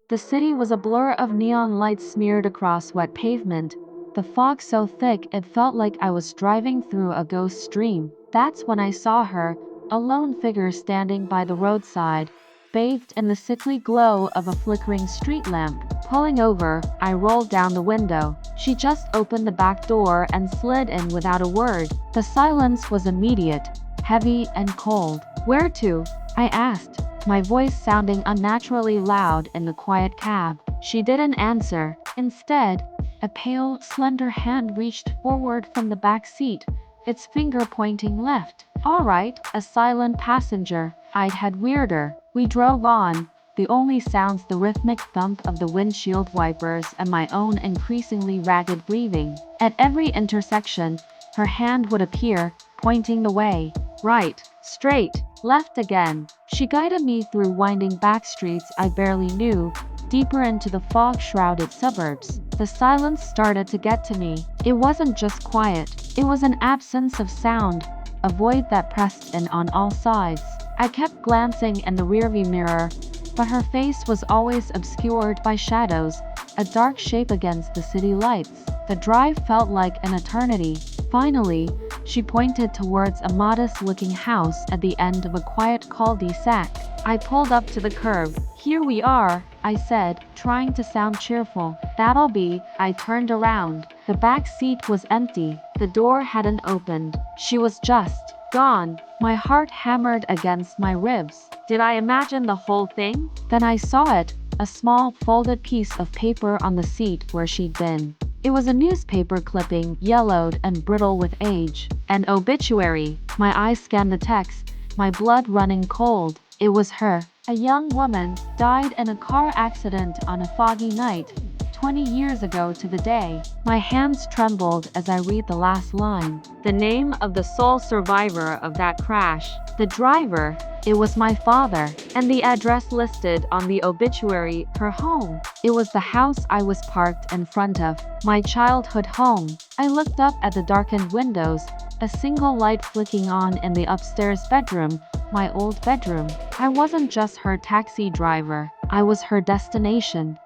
The city was a blur of neon lights smeared across wet pavement, the fog so thick it felt like I was driving through a ghost stream. That's when I saw her, a lone figure standing by the roadside, bathed in the sickly glow of a flickering street lamp. Pulling over, I rolled down the window. She just opened the back door and slid in without a word. The silence was immediate, heavy and cold. "Where to?" I asked, my voice sounding unnaturally loud in the quiet cab. She didn't answer. Instead, a pale, slender hand reached forward from the back seat, its finger pointing left. "All right," a silent passenger. I'd had weirder. We drove on, the only sounds the rhythmic thump of the windshield wipers and my own increasingly ragged breathing. At every intersection, her hand would appear, pointing the way. Right, straight, left again. She guided me through winding back streets I barely knew, deeper into the fog-shrouded suburbs. The silence started to get to me. It wasn't just quiet. It was an absence of sound, a void that pressed in on all sides. I kept glancing in the rearview mirror, but her face was always obscured by shadows, a dark shape against the city lights. The drive felt like an eternity. Finally, she pointed towards a modest-looking house at the end of a quiet cul-de-sac. I pulled up to the curb. "Here we are," I said, trying to sound cheerful. "That'll be." I turned around. The back seat was empty. The door hadn't opened. She was just gone. My heart hammered against my ribs. Did I imagine the whole thing? Then I saw it, a small, folded piece of paper on the seat where she'd been. It was a newspaper clipping, yellowed and brittle with age. An obituary. My eyes scanned the text, my blood running cold. It was her. A young woman died in a car accident on a foggy night, 20 years ago to the day. My hands trembled as I read the last line. The name of the sole survivor of that crash. The driver. It was my father. And the address listed on the obituary, her home. It was the house I was parked in front of. My childhood home. I looked up at the darkened windows, a single light flicking on in the upstairs bedroom, my old bedroom. I wasn't just her taxi driver. I was her destination.